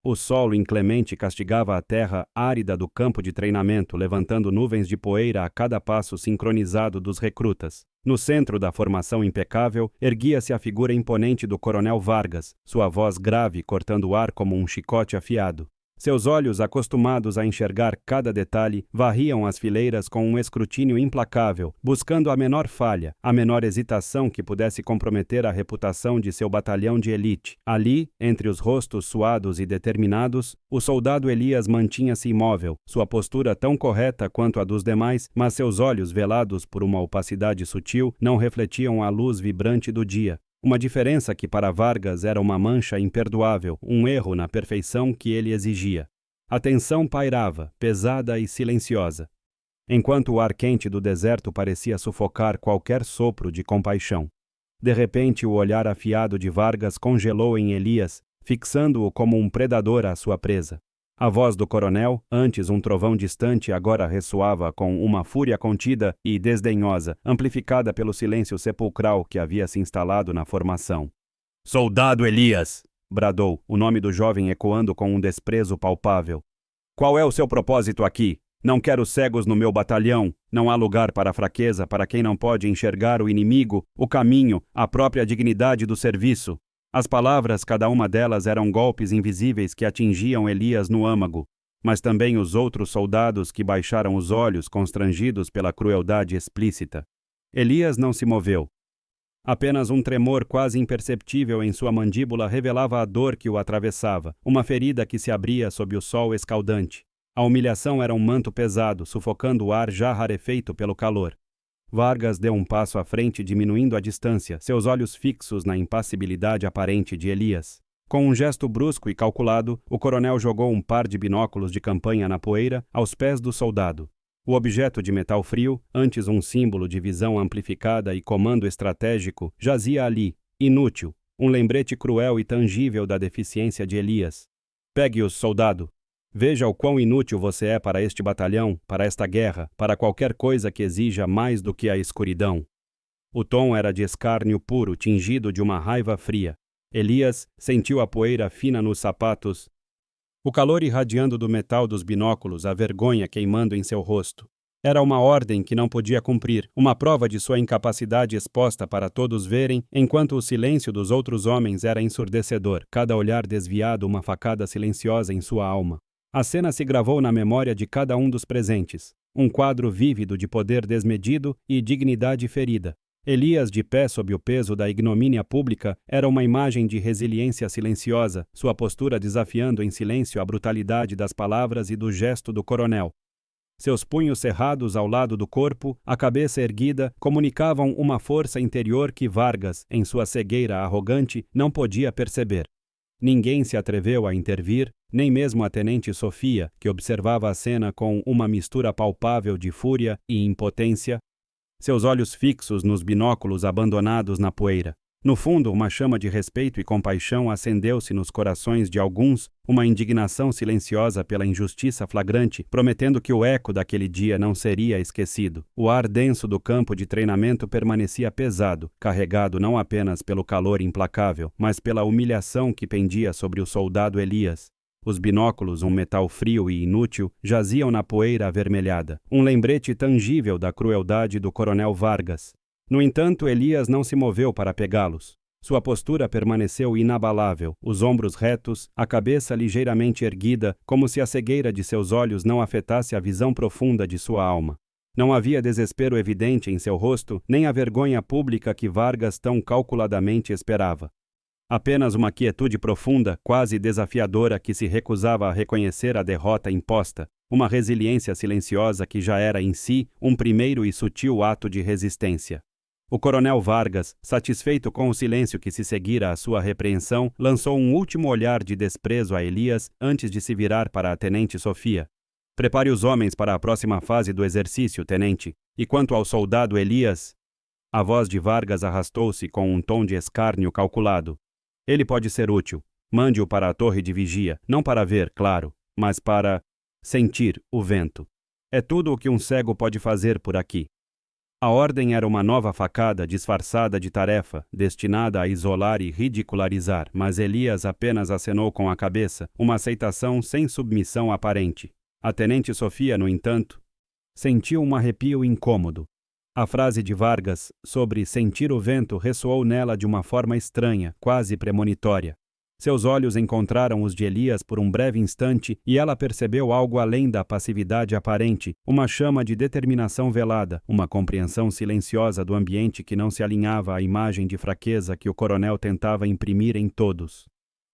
O solo inclemente castigava a terra árida do campo de treinamento, levantando nuvens de poeira a cada passo sincronizado dos recrutas. No centro da formação impecável, erguia-se a figura imponente do coronel Vargas, sua voz grave cortando o ar como um chicote afiado. Seus olhos, acostumados a enxergar cada detalhe, varriam as fileiras com um escrutínio implacável, buscando a menor falha, a menor hesitação que pudesse comprometer a reputação de seu batalhão de elite. Ali, entre os rostos suados e determinados, o soldado Elias mantinha-se imóvel, sua postura tão correta quanto a dos demais, mas seus olhos, velados por uma opacidade sutil, não refletiam a luz vibrante do dia. Uma diferença que para Vargas era uma mancha imperdoável, um erro na perfeição que ele exigia. A tensão pairava, pesada e silenciosa, enquanto o ar quente do deserto parecia sufocar qualquer sopro de compaixão. De repente, o olhar afiado de Vargas congelou em Elias, fixando-o como um predador à sua presa. A voz do coronel, antes um trovão distante, agora ressoava com uma fúria contida e desdenhosa, amplificada pelo silêncio sepulcral que havia se instalado na formação. "Soldado Elias!" bradou, o nome do jovem ecoando com um desprezo palpável. "Qual é o seu propósito aqui? Não quero cegos no meu batalhão. Não há lugar para a fraqueza, para quem não pode enxergar o inimigo, o caminho, a própria dignidade do serviço." As palavras, cada uma delas, eram golpes invisíveis que atingiam Elias no âmago, mas também os outros soldados que baixaram os olhos, constrangidos pela crueldade explícita. Elias não se moveu. Apenas um tremor quase imperceptível em sua mandíbula revelava a dor que o atravessava, uma ferida que se abria sob o sol escaldante. A humilhação era um manto pesado, sufocando o ar já rarefeito pelo calor. Vargas deu um passo à frente, diminuindo a distância, seus olhos fixos na impassibilidade aparente de Elias. Com um gesto brusco e calculado, o coronel jogou um par de binóculos de campanha na poeira, aos pés do soldado. O objeto de metal frio, antes um símbolo de visão amplificada e comando estratégico, jazia ali, inútil, um lembrete cruel e tangível da deficiência de Elias. "Pegue-os, soldado. Veja o quão inútil você é para este batalhão, para esta guerra, para qualquer coisa que exija mais do que a escuridão." O tom era de escárnio puro, tingido de uma raiva fria. Elias sentiu a poeira fina nos sapatos, o calor irradiando do metal dos binóculos, a vergonha queimando em seu rosto. Era uma ordem que não podia cumprir, uma prova de sua incapacidade exposta para todos verem, enquanto o silêncio dos outros homens era ensurdecedor, cada olhar desviado uma facada silenciosa em sua alma. A cena se gravou na memória de cada um dos presentes, um quadro vívido de poder desmedido e dignidade ferida. Elias, de pé sob o peso da ignomínia pública, era uma imagem de resiliência silenciosa, sua postura desafiando em silêncio a brutalidade das palavras e do gesto do coronel. Seus punhos cerrados ao lado do corpo, a cabeça erguida, comunicavam uma força interior que Vargas, em sua cegueira arrogante, não podia perceber. Ninguém se atreveu a intervir, nem mesmo a tenente Sofia, que observava a cena com uma mistura palpável de fúria e impotência, seus olhos fixos nos binóculos abandonados na poeira. No fundo, uma chama de respeito e compaixão acendeu-se nos corações de alguns, uma indignação silenciosa pela injustiça flagrante, prometendo que o eco daquele dia não seria esquecido. O ar denso do campo de treinamento permanecia pesado, carregado não apenas pelo calor implacável, mas pela humilhação que pendia sobre o soldado Elias. Os binóculos, um metal frio e inútil, jaziam na poeira avermelhada, um lembrete tangível da crueldade do coronel Vargas. No entanto, Elias não se moveu para pegá-los. Sua postura permaneceu inabalável, os ombros retos, a cabeça ligeiramente erguida, como se a cegueira de seus olhos não afetasse a visão profunda de sua alma. Não havia desespero evidente em seu rosto, nem a vergonha pública que Vargas tão calculadamente esperava. Apenas uma quietude profunda, quase desafiadora, que se recusava a reconhecer a derrota imposta, uma resiliência silenciosa que já era em si um primeiro e sutil ato de resistência. O coronel Vargas, satisfeito com o silêncio que se seguira à sua repreensão, lançou um último olhar de desprezo a Elias antes de se virar para a tenente Sofia. "Prepare os homens para a próxima fase do exercício, tenente. E quanto ao soldado Elias..." A voz de Vargas arrastou-se com um tom de escárnio calculado. "Ele pode ser útil. Mande-o para a torre de vigia, não para ver, claro, mas para sentir o vento. É tudo o que um cego pode fazer por aqui." A ordem era uma nova facada disfarçada de tarefa, destinada a isolar e ridicularizar, mas Elias apenas acenou com a cabeça, uma aceitação sem submissão aparente. A tenente Sofia, no entanto, sentiu um arrepio incômodo. A frase de Vargas sobre sentir o vento ressoou nela de uma forma estranha, quase premonitória. Seus olhos encontraram os de Elias por um breve instante e ela percebeu algo além da passividade aparente, uma chama de determinação velada, uma compreensão silenciosa do ambiente que não se alinhava à imagem de fraqueza que o coronel tentava imprimir em todos.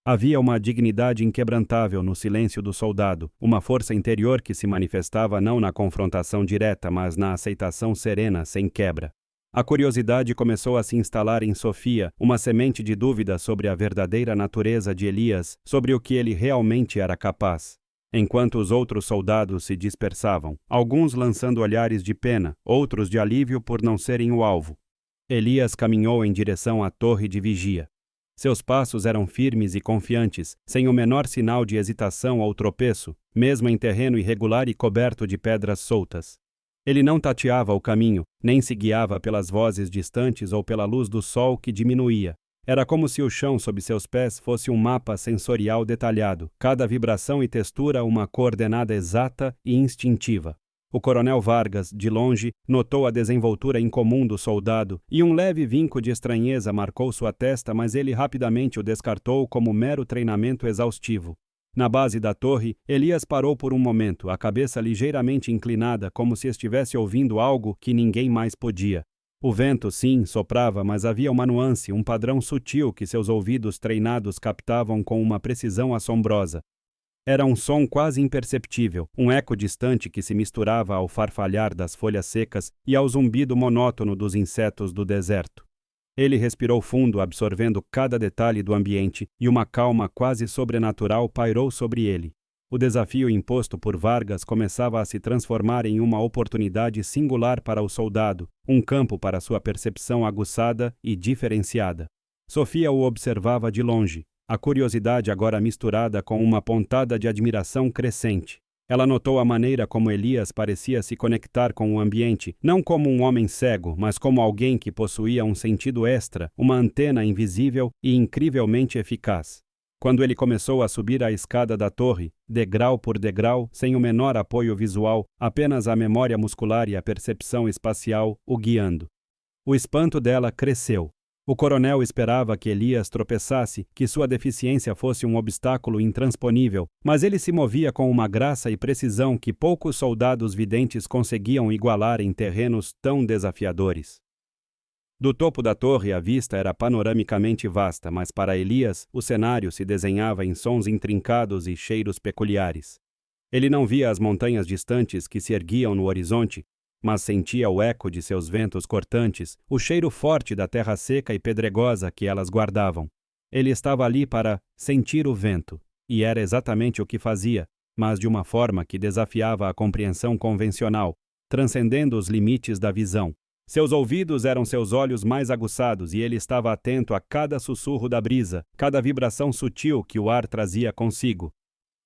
Havia uma dignidade inquebrantável no silêncio do soldado, uma força interior que se manifestava não na confrontação direta, mas na aceitação serena, sem quebra. A curiosidade começou a se instalar em Sofia, uma semente de dúvida sobre a verdadeira natureza de Elias, sobre o que ele realmente era capaz. Enquanto os outros soldados se dispersavam, alguns lançando olhares de pena, outros de alívio por não serem o alvo, Elias caminhou em direção à torre de vigia. Seus passos eram firmes e confiantes, sem o menor sinal de hesitação ou tropeço, mesmo em terreno irregular e coberto de pedras soltas. Ele não tateava o caminho, nem se guiava pelas vozes distantes ou pela luz do sol que diminuía. Era como se o chão sob seus pés fosse um mapa sensorial detalhado, cada vibração e textura uma coordenada exata e instintiva. O coronel Vargas, de longe, notou a desenvoltura incomum do soldado e um leve vinco de estranheza marcou sua testa, mas ele rapidamente o descartou como mero treinamento exaustivo. Na base da torre, Elias parou por um momento, a cabeça ligeiramente inclinada, como se estivesse ouvindo algo que ninguém mais podia. O vento, sim, soprava, mas havia uma nuance, um padrão sutil que seus ouvidos treinados captavam com uma precisão assombrosa. Era um som quase imperceptível, um eco distante que se misturava ao farfalhar das folhas secas e ao zumbido monótono dos insetos do deserto. Ele respirou fundo, absorvendo cada detalhe do ambiente, e uma calma quase sobrenatural pairou sobre ele. O desafio imposto por Vargas começava a se transformar em uma oportunidade singular para o soldado, um campo para sua percepção aguçada e diferenciada. Sofia o observava de longe, a curiosidade agora misturada com uma pontada de admiração crescente. Ela notou a maneira como Elias parecia se conectar com o ambiente, não como um homem cego, mas como alguém que possuía um sentido extra, uma antena invisível e incrivelmente eficaz. Quando ele começou a subir a escada da torre, degrau por degrau, sem o menor apoio visual, apenas a memória muscular e a percepção espacial o guiando. O espanto dela cresceu. O coronel esperava que Elias tropeçasse, que sua deficiência fosse um obstáculo intransponível, mas ele se movia com uma graça e precisão que poucos soldados videntes conseguiam igualar em terrenos tão desafiadores. Do topo da torre a vista era panoramicamente vasta, mas para Elias o cenário se desenhava em sons intrincados e cheiros peculiares. Ele não via as montanhas distantes que se erguiam no horizonte, mas sentia o eco de seus ventos cortantes, o cheiro forte da terra seca e pedregosa que elas guardavam. Ele estava ali para sentir o vento, e era exatamente o que fazia, mas de uma forma que desafiava a compreensão convencional, transcendendo os limites da visão. Seus ouvidos eram seus olhos mais aguçados e ele estava atento a cada sussurro da brisa, cada vibração sutil que o ar trazia consigo,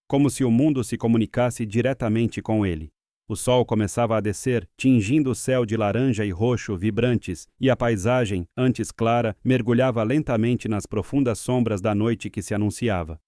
como se o mundo se comunicasse diretamente com ele. O sol começava a descer, tingindo o céu de laranja e roxo vibrantes, e a paisagem, antes clara, mergulhava lentamente nas profundas sombras da noite que se anunciava.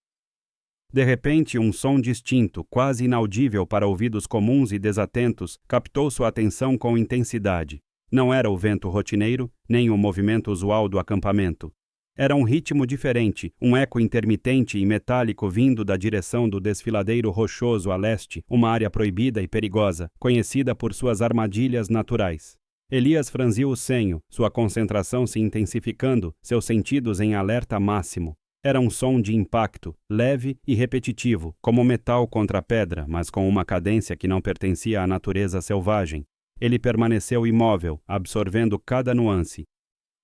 De repente, um som distinto, quase inaudível para ouvidos comuns e desatentos, captou sua atenção com intensidade. Não era o vento rotineiro, nem o movimento usual do acampamento. Era um ritmo diferente, um eco intermitente e metálico vindo da direção do desfiladeiro rochoso a leste, uma área proibida e perigosa, conhecida por suas armadilhas naturais. Elias franziu o senho, sua concentração se intensificando, seus sentidos em alerta máximo. Era um som de impacto, leve e repetitivo, como metal contra pedra, mas com uma cadência que não pertencia à natureza selvagem. Ele permaneceu imóvel, absorvendo cada nuance,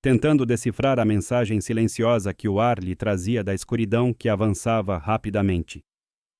tentando decifrar a mensagem silenciosa que o ar lhe trazia da escuridão que avançava rapidamente.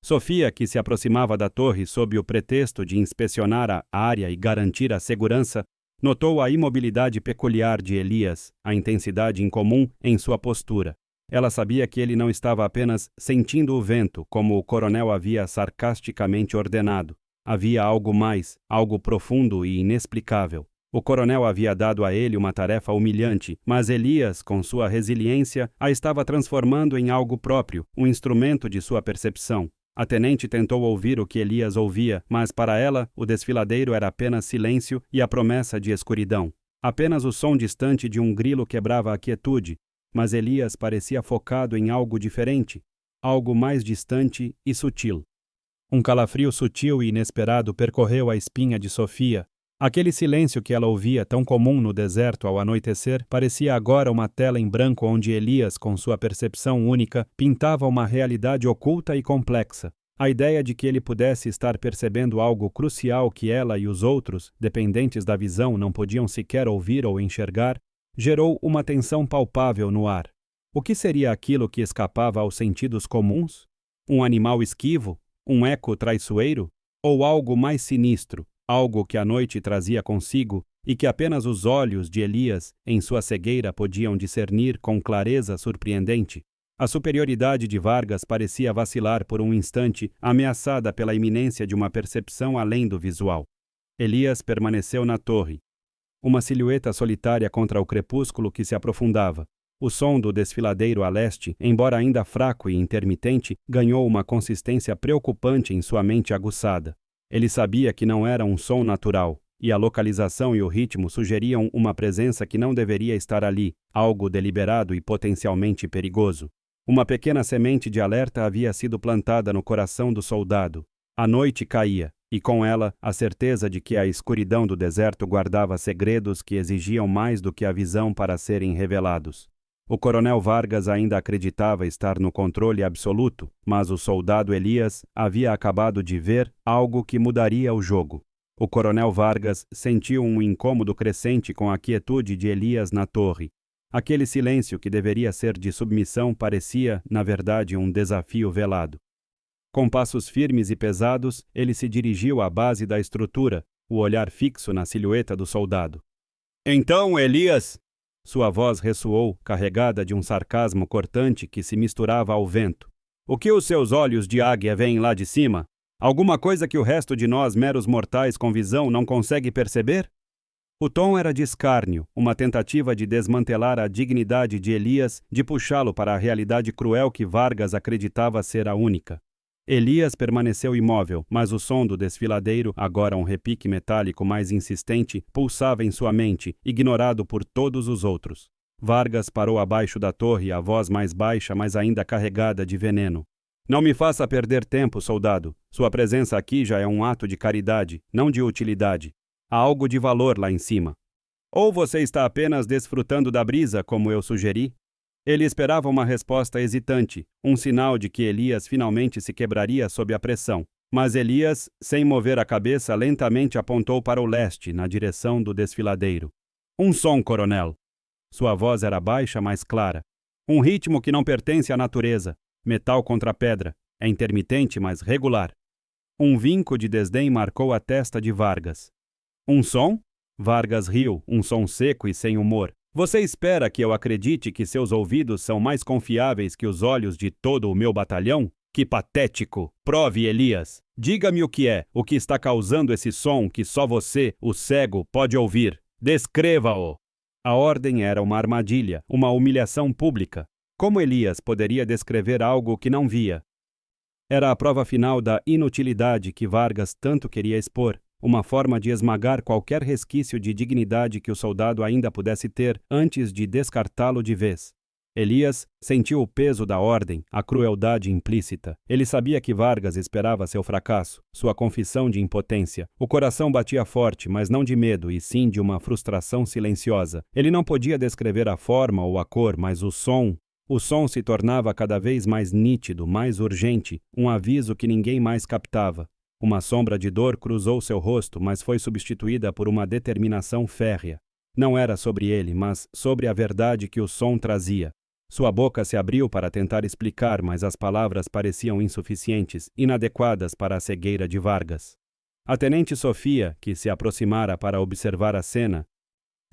Sofia, que se aproximava da torre sob o pretexto de inspecionar a área e garantir a segurança, notou a imobilidade peculiar de Elias, a intensidade incomum em sua postura. Ela sabia que ele não estava apenas sentindo o vento, como o coronel havia sarcasticamente ordenado. Havia algo mais, algo profundo e inexplicável. O coronel havia dado a ele uma tarefa humilhante, mas Elias, com sua resiliência, a estava transformando em algo próprio, um instrumento de sua percepção. A tenente tentou ouvir o que Elias ouvia, mas para ela, o desfiladeiro era apenas silêncio e a promessa de escuridão. Apenas o som distante de um grilo quebrava a quietude, mas Elias parecia focado em algo diferente, algo mais distante e sutil. Um calafrio sutil e inesperado percorreu a espinha de Sofia. Aquele silêncio que ela ouvia, tão comum no deserto ao anoitecer, parecia agora uma tela em branco onde Elias, com sua percepção única, pintava uma realidade oculta e complexa. A ideia de que ele pudesse estar percebendo algo crucial que ela e os outros, dependentes da visão, não podiam sequer ouvir ou enxergar, gerou uma tensão palpável no ar. O que seria aquilo que escapava aos sentidos comuns? Um animal esquivo? Um eco traiçoeiro? Ou algo mais sinistro, algo que a noite trazia consigo e que apenas os olhos de Elias, em sua cegueira, podiam discernir com clareza surpreendente? A superioridade de Vargas parecia vacilar por um instante, ameaçada pela iminência de uma percepção além do visual. Elias permaneceu na torre. Uma silhueta solitária contra o crepúsculo que se aprofundava. O som do desfiladeiro a leste, embora ainda fraco e intermitente, ganhou uma consistência preocupante em sua mente aguçada. Ele sabia que não era um som natural, e a localização e o ritmo sugeriam uma presença que não deveria estar ali, algo deliberado e potencialmente perigoso. Uma pequena semente de alerta havia sido plantada no coração do soldado. A noite caía, e com ela a certeza de que a escuridão do deserto guardava segredos que exigiam mais do que a visão para serem revelados. O coronel Vargas ainda acreditava estar no controle absoluto, mas o soldado Elias havia acabado de ver algo que mudaria o jogo. O coronel Vargas sentiu um incômodo crescente com a quietude de Elias na torre. Aquele silêncio que deveria ser de submissão parecia, na verdade, um desafio velado. Com passos firmes e pesados, ele se dirigiu à base da estrutura, o olhar fixo na silhueta do soldado. "Então, Elias!" Sua voz ressoou, carregada de um sarcasmo cortante que se misturava ao vento. "O que os seus olhos de águia veem lá de cima? Alguma coisa que o resto de nós, meros mortais com visão, não consegue perceber?" O tom era de escárnio, uma tentativa de desmantelar a dignidade de Elias, de puxá-lo para a realidade cruel que Vargas acreditava ser a única. Elias permaneceu imóvel, mas o som do desfiladeiro, agora um repique metálico mais insistente, pulsava em sua mente, ignorado por todos os outros. Vargas parou abaixo da torre, a voz mais baixa, mas ainda carregada de veneno. "Não me faça perder tempo, soldado. Sua presença aqui já é um ato de caridade, não de utilidade. Há algo de valor lá em cima. Ou você está apenas desfrutando da brisa, como eu sugeri?" Ele esperava uma resposta hesitante, um sinal de que Elias finalmente se quebraria sob a pressão. Mas Elias, sem mover a cabeça, lentamente apontou para o leste, na direção do desfiladeiro. "Um som, coronel." Sua voz era baixa, mas clara. "Um ritmo que não pertence à natureza. Metal contra pedra. É intermitente, mas regular." Um vinco de desdém marcou a testa de Vargas. "Um som?" Vargas riu, um som seco e sem humor. "Você espera que eu acredite que seus ouvidos são mais confiáveis que os olhos de todo o meu batalhão? Que patético! Prove, Elias! Diga-me o que está causando esse som que só você, o cego, pode ouvir. Descreva-o!" A ordem era uma armadilha, uma humilhação pública. Como Elias poderia descrever algo que não via? Era a prova final da inutilidade que Vargas tanto queria expor. Uma forma de esmagar qualquer resquício de dignidade que o soldado ainda pudesse ter antes de descartá-lo de vez. Elias sentiu o peso da ordem, a crueldade implícita. Ele sabia que Vargas esperava seu fracasso, sua confissão de impotência. O coração batia forte, mas não de medo, e sim de uma frustração silenciosa. Ele não podia descrever a forma ou a cor, mas o som. O som se tornava cada vez mais nítido, mais urgente, um aviso que ninguém mais captava. Uma sombra de dor cruzou seu rosto, mas foi substituída por uma determinação férrea. Não era sobre ele, mas sobre a verdade que o som trazia. Sua boca se abriu para tentar explicar, mas as palavras pareciam insuficientes, inadequadas para a cegueira de Vargas. A tenente Sofia, que se aproximara para observar a cena,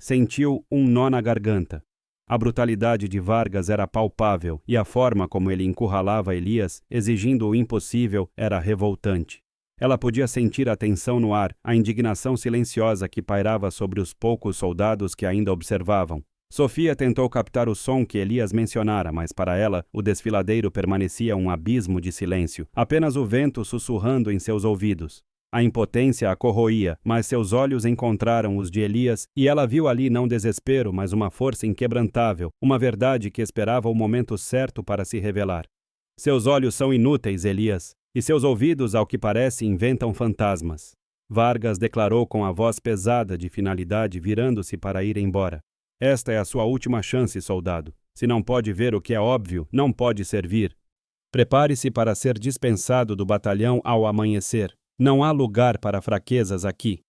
sentiu um nó na garganta. A brutalidade de Vargas era palpável, e a forma como ele encurralava Elias, exigindo o impossível, era revoltante. Ela podia sentir a tensão no ar, a indignação silenciosa que pairava sobre os poucos soldados que ainda observavam. Sofia tentou captar o som que Elias mencionara, mas para ela, o desfiladeiro permanecia um abismo de silêncio, apenas o vento sussurrando em seus ouvidos. A impotência a corroía, mas seus olhos encontraram os de Elias e ela viu ali não desespero, mas uma força inquebrantável, uma verdade que esperava o momento certo para se revelar. Seus olhos são inúteis, Elias, e seus ouvidos, ao que parece, inventam fantasmas. Vargas declarou com a voz pesada de finalidade, virando-se para ir embora. Esta é a sua última chance, soldado. Se não pode ver o que é óbvio, não pode servir. Prepare-se para ser dispensado do batalhão ao amanhecer. Não há lugar para fraquezas aqui.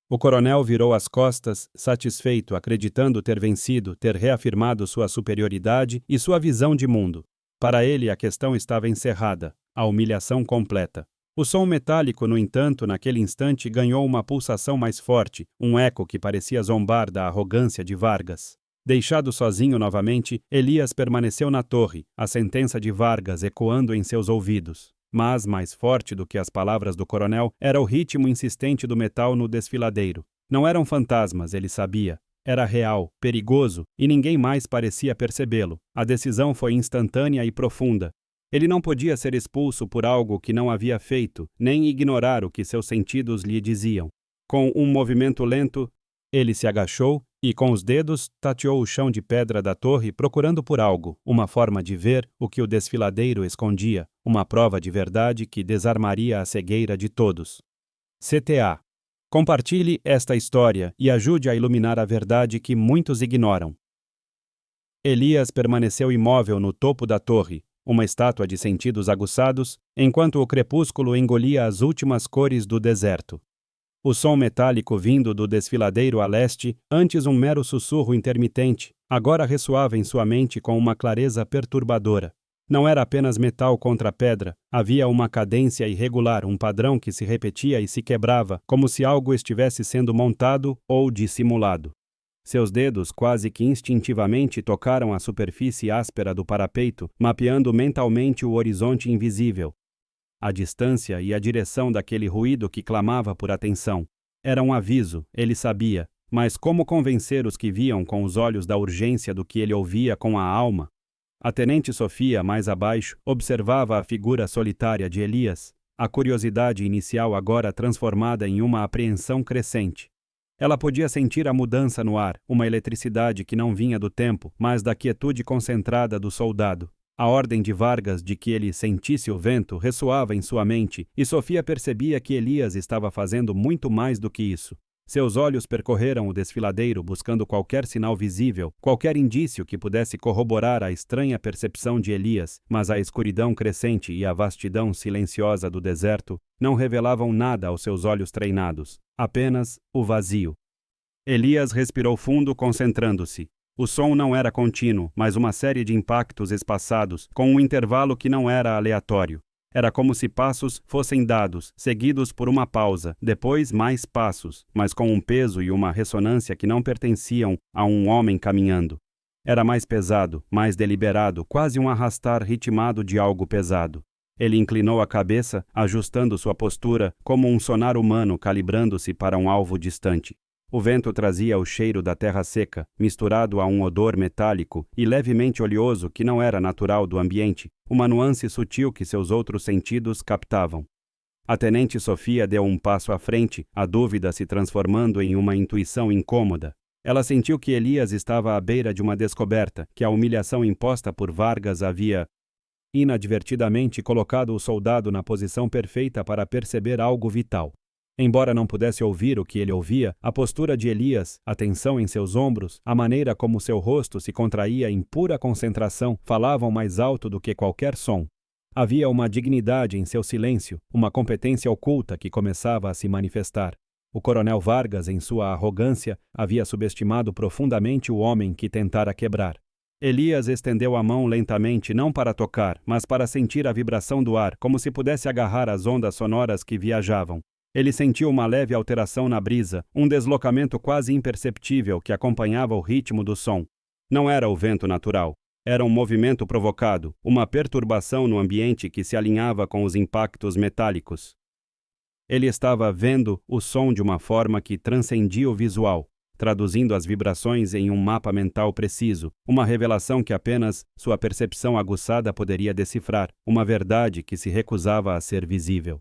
O coronel virou as costas, satisfeito, acreditando ter vencido, ter reafirmado sua superioridade e sua visão de mundo. Para ele, a questão estava encerrada, a humilhação completa. O som metálico, no entanto, naquele instante ganhou uma pulsação mais forte, um eco que parecia zombar da arrogância de Vargas. Deixado sozinho novamente, Elias permaneceu na torre, a sentença de Vargas ecoando em seus ouvidos. Mas, mais forte do que as palavras do coronel, era o ritmo insistente do metal no desfiladeiro. Não eram fantasmas, ele sabia. Era real, perigoso, e ninguém mais parecia percebê-lo. A decisão foi instantânea e profunda. Ele não podia ser expulso por algo que não havia feito, nem ignorar o que seus sentidos lhe diziam. Com um movimento lento, ele se agachou e, com os dedos, tateou o chão de pedra da torre procurando por algo, uma forma de ver o que o desfiladeiro escondia, uma prova de verdade que desarmaria a cegueira de todos. CTA. Compartilhe esta história e ajude a iluminar a verdade que muitos ignoram. Elias permaneceu imóvel no topo da torre, uma estátua de sentidos aguçados, enquanto o crepúsculo engolia as últimas cores do deserto. O som metálico vindo do desfiladeiro a leste, antes um mero sussurro intermitente, agora ressoava em sua mente com uma clareza perturbadora. Não era apenas metal contra pedra, havia uma cadência irregular, um padrão que se repetia e se quebrava, como se algo estivesse sendo montado ou dissimulado. Seus dedos quase que instintivamente tocaram a superfície áspera do parapeito, mapeando mentalmente o horizonte invisível. A distância e a direção daquele ruído que clamava por atenção. Era um aviso, ele sabia, mas como convencer os que viam com os olhos da urgência do que ele ouvia com a alma? A tenente Sofia, mais abaixo, observava a figura solitária de Elias, a curiosidade inicial agora transformada em uma apreensão crescente. Ela podia sentir a mudança no ar, uma eletricidade que não vinha do tempo, mas da quietude concentrada do soldado. A ordem de Vargas de que ele sentisse o vento ressoava em sua mente, e Sofia percebia que Elias estava fazendo muito mais do que isso. Seus olhos percorreram o desfiladeiro buscando qualquer sinal visível, qualquer indício que pudesse corroborar a estranha percepção de Elias, mas a escuridão crescente e a vastidão silenciosa do deserto não revelavam nada aos seus olhos treinados, apenas o vazio. Elias respirou fundo, concentrando-se. O som não era contínuo, mas uma série de impactos espaçados, com um intervalo que não era aleatório. Era como se passos fossem dados, seguidos por uma pausa, depois mais passos, mas com um peso e uma ressonância que não pertenciam a um homem caminhando. Era mais pesado, mais deliberado, quase um arrastar ritmado de algo pesado. Ele inclinou a cabeça, ajustando sua postura, como um sonar humano calibrando-se para um alvo distante. O vento trazia o cheiro da terra seca, misturado a um odor metálico e levemente oleoso que não era natural do ambiente, uma nuance sutil que seus outros sentidos captavam. A tenente Sofia deu um passo à frente, a dúvida se transformando em uma intuição incômoda. Ela sentiu que Elias estava à beira de uma descoberta, que a humilhação imposta por Vargas havia inadvertidamente colocado o soldado na posição perfeita para perceber algo vital. Embora não pudesse ouvir o que ele ouvia, a postura de Elias, a tensão em seus ombros, a maneira como seu rosto se contraía em pura concentração, falavam mais alto do que qualquer som. Havia uma dignidade em seu silêncio, uma competência oculta que começava a se manifestar. O coronel Vargas, em sua arrogância, havia subestimado profundamente o homem que tentara quebrar. Elias estendeu a mão lentamente, não para tocar, mas para sentir a vibração do ar, como se pudesse agarrar as ondas sonoras que viajavam. Ele sentiu uma leve alteração na brisa, um deslocamento quase imperceptível que acompanhava o ritmo do som. Não era o vento natural. Era um movimento provocado, uma perturbação no ambiente que se alinhava com os impactos metálicos. Ele estava vendo o som de uma forma que transcendia o visual, traduzindo as vibrações em um mapa mental preciso, uma revelação que apenas sua percepção aguçada poderia decifrar, uma verdade que se recusava a ser visível.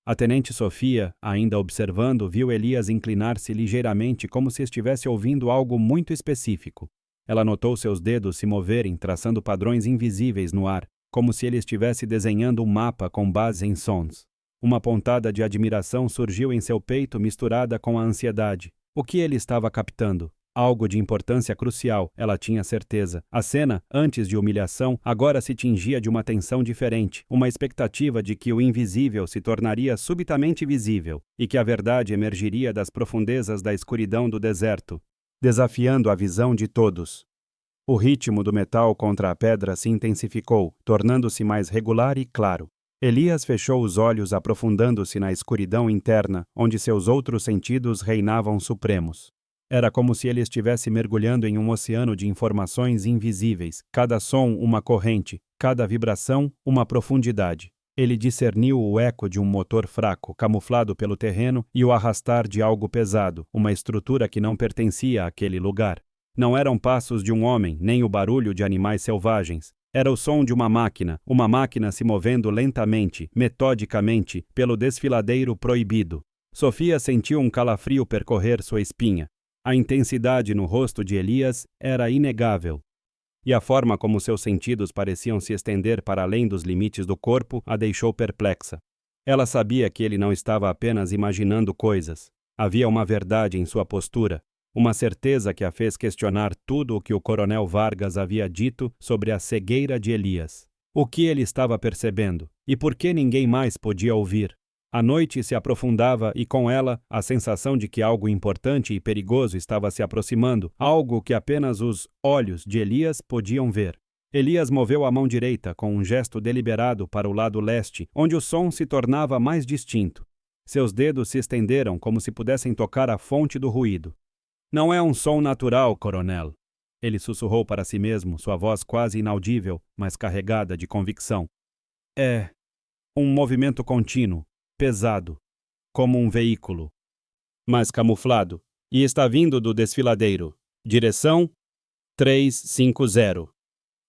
A tenente Sofia, ainda observando, viu Elias inclinar-se ligeiramente como se estivesse ouvindo algo muito específico. Ela notou seus dedos se moverem, traçando padrões invisíveis no ar, como se ele estivesse desenhando um mapa com base em sons. Uma pontada de admiração surgiu em seu peito, misturada com a ansiedade. O que ele estava captando? Algo de importância crucial, ela tinha certeza. A cena, antes de humilhação, agora se tingia de uma tensão diferente, uma expectativa de que o invisível se tornaria subitamente visível e que a verdade emergiria das profundezas da escuridão do deserto, desafiando a visão de todos. O ritmo do metal contra a pedra se intensificou, tornando-se mais regular e claro. Elias fechou os olhos, aprofundando-se na escuridão interna, onde seus outros sentidos reinavam supremos. Era como se ele estivesse mergulhando em um oceano de informações invisíveis, cada som uma corrente, cada vibração uma profundidade. Ele discerniu o eco de um motor fraco, camuflado pelo terreno, e o arrastar de algo pesado, uma estrutura que não pertencia àquele lugar. Não eram passos de um homem, nem o barulho de animais selvagens. Era o som de uma máquina se movendo lentamente, metodicamente, pelo desfiladeiro proibido. Sofia sentiu um calafrio percorrer sua espinha. A intensidade no rosto de Elias era inegável. E a forma como seus sentidos pareciam se estender para além dos limites do corpo a deixou perplexa. Ela sabia que ele não estava apenas imaginando coisas. Havia uma verdade em sua postura, uma certeza que a fez questionar tudo o que o coronel Vargas havia dito sobre a cegueira de Elias. O que ele estava percebendo? E por que ninguém mais podia ouvir? A noite se aprofundava e, com ela, a sensação de que algo importante e perigoso estava se aproximando, algo que apenas os olhos de Elias podiam ver. Elias moveu a mão direita com um gesto deliberado para o lado leste, onde o som se tornava mais distinto. Seus dedos se estenderam como se pudessem tocar a fonte do ruído. Não é um som natural, coronel. Ele sussurrou para si mesmo, sua voz quase inaudível, mas carregada de convicção. É um movimento contínuo, pesado, como um veículo, mas camuflado, e está vindo do desfiladeiro. Direção 350.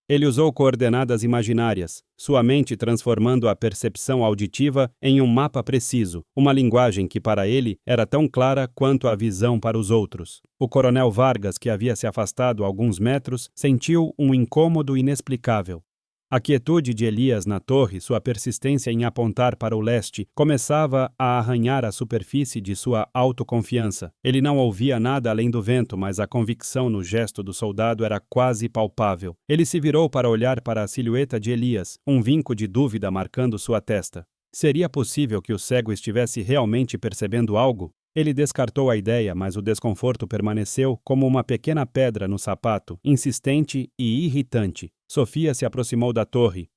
Ele usou coordenadas imaginárias, sua mente transformando a percepção auditiva em um mapa preciso, uma linguagem que para ele era tão clara quanto a visão para os outros. O coronel Vargas, que havia se afastado alguns metros, sentiu um incômodo inexplicável. A quietude de Elias na torre, sua persistência em apontar para o leste, começava a arranhar a superfície de sua autoconfiança. Ele não ouvia nada além do vento, mas a convicção no gesto do soldado era quase palpável. Ele se virou para olhar para a silhueta de Elias, um vinco de dúvida marcando sua testa. Seria possível que o cego estivesse realmente percebendo algo? Ele descartou a ideia, mas o desconforto permaneceu como uma pequena pedra no sapato, insistente e irritante. Sofia se aproximou da torre,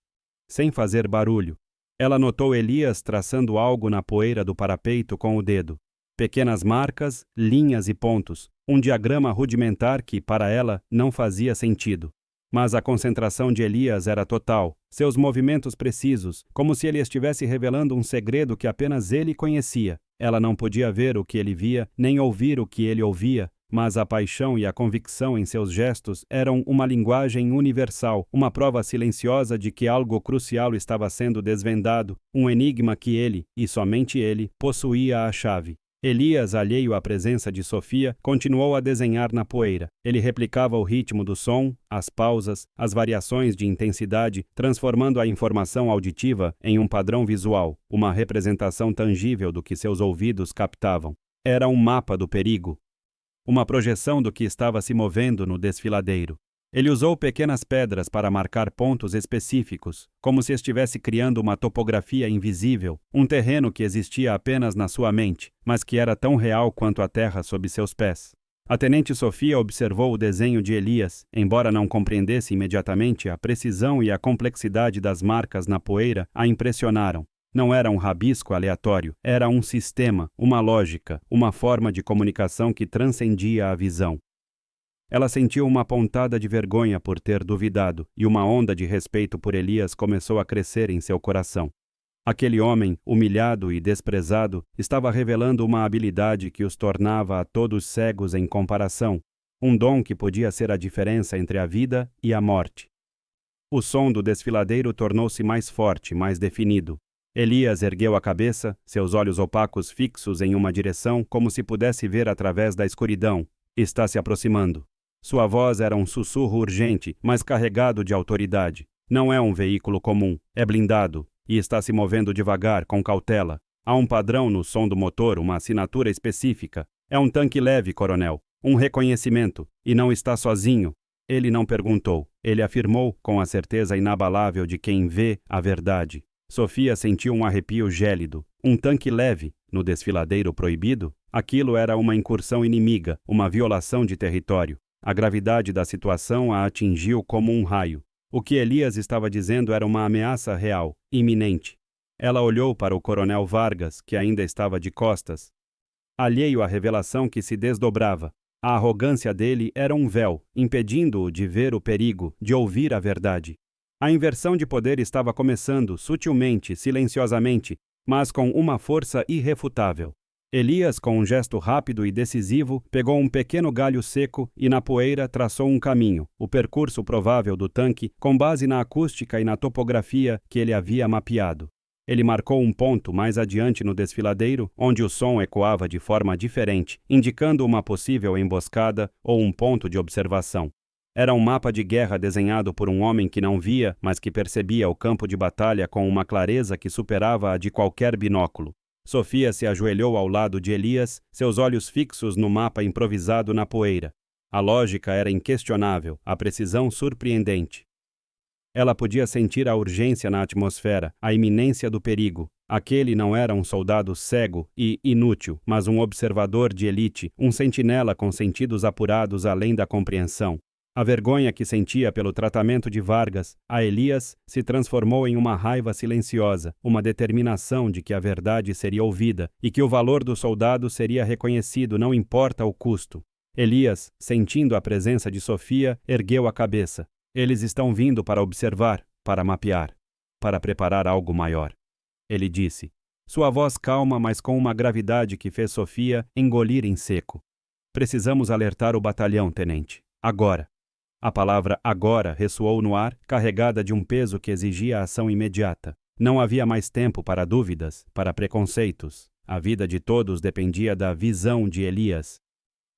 sem fazer barulho. Ela notou Elias traçando algo na poeira do parapeito com o dedo. Pequenas marcas, linhas e pontos, um diagrama rudimentar que, para ela, não fazia sentido. Mas a concentração de Elias era total, seus movimentos precisos, como se ele estivesse revelando um segredo que apenas ele conhecia. Ela não podia ver o que ele via, nem ouvir o que ele ouvia, mas a paixão e a convicção em seus gestos eram uma linguagem universal, uma prova silenciosa de que algo crucial estava sendo desvendado, um enigma que ele, e somente ele, possuía a chave. Elias, alheio à presença de Sofia, continuou a desenhar na poeira. Ele replicava o ritmo do som, as pausas, as variações de intensidade, transformando a informação auditiva em um padrão visual, uma representação tangível do que seus ouvidos captavam. Era um mapa do perigo, uma projeção do que estava se movendo no desfiladeiro. Ele usou pequenas pedras para marcar pontos específicos, como se estivesse criando uma topografia invisível, um terreno que existia apenas na sua mente, mas que era tão real quanto a terra sob seus pés. A tenente Sofia observou o desenho de Elias, embora não compreendesse imediatamente a precisão e a complexidade das marcas na poeira, a impressionaram. Não era um rabisco aleatório, era um sistema, uma lógica, uma forma de comunicação que transcendia a visão. Ela sentiu uma pontada de vergonha por ter duvidado, e uma onda de respeito por Elias começou a crescer em seu coração. Aquele homem, humilhado e desprezado, estava revelando uma habilidade que os tornava a todos cegos em comparação, um dom que podia ser a diferença entre a vida e a morte. O som do desfiladeiro tornou-se mais forte, mais definido. Elias ergueu a cabeça, seus olhos opacos fixos em uma direção, como se pudesse ver através da escuridão. Está se aproximando. Sua voz era um sussurro urgente, mas carregado de autoridade. Não é um veículo comum, é blindado, e está se movendo devagar, com cautela. Há um padrão no som do motor, uma assinatura específica. É um tanque leve, coronel, um reconhecimento, e não está sozinho. Ele não perguntou, ele afirmou com a certeza inabalável de quem vê a verdade. Sofia sentiu um arrepio gélido. Um tanque leve, no desfiladeiro proibido? Aquilo era uma incursão inimiga, uma violação de território. A gravidade da situação a atingiu como um raio. O que Elias estava dizendo era uma ameaça real, iminente. Ela olhou para o coronel Vargas, que ainda estava de costas. Alheio à revelação que se desdobrava. A arrogância dele era um véu, impedindo-o de ver o perigo, de ouvir a verdade. A inversão de poder estava começando, sutilmente, silenciosamente, mas com uma força irrefutável. Elias, com um gesto rápido e decisivo, pegou um pequeno galho seco e, na poeira, traçou um caminho, o percurso provável do tanque, com base na acústica e na topografia que ele havia mapeado. Ele marcou um ponto mais adiante no desfiladeiro, onde o som ecoava de forma diferente, indicando uma possível emboscada ou um ponto de observação. Era um mapa de guerra desenhado por um homem que não via, mas que percebia o campo de batalha com uma clareza que superava a de qualquer binóculo. Sofia se ajoelhou ao lado de Elias, seus olhos fixos no mapa improvisado na poeira. A lógica era inquestionável, a precisão surpreendente. Ela podia sentir a urgência na atmosfera, a iminência do perigo. Aquele não era um soldado cego e inútil, mas um observador de elite, um sentinela com sentidos apurados além da compreensão. A vergonha que sentia pelo tratamento de Vargas, a Elias, se transformou em uma raiva silenciosa, uma determinação de que a verdade seria ouvida e que o valor do soldado seria reconhecido, não importa o custo. Elias, sentindo a presença de Sofia, ergueu a cabeça. Eles estão vindo para observar, para mapear, para preparar algo maior. Ele disse, sua voz calma, mas com uma gravidade que fez Sofia engolir em seco. Precisamos alertar o batalhão, tenente. Agora. A palavra agora ressoou no ar, carregada de um peso que exigia ação imediata. Não havia mais tempo para dúvidas, para preconceitos. A vida de todos dependia da visão de Elias,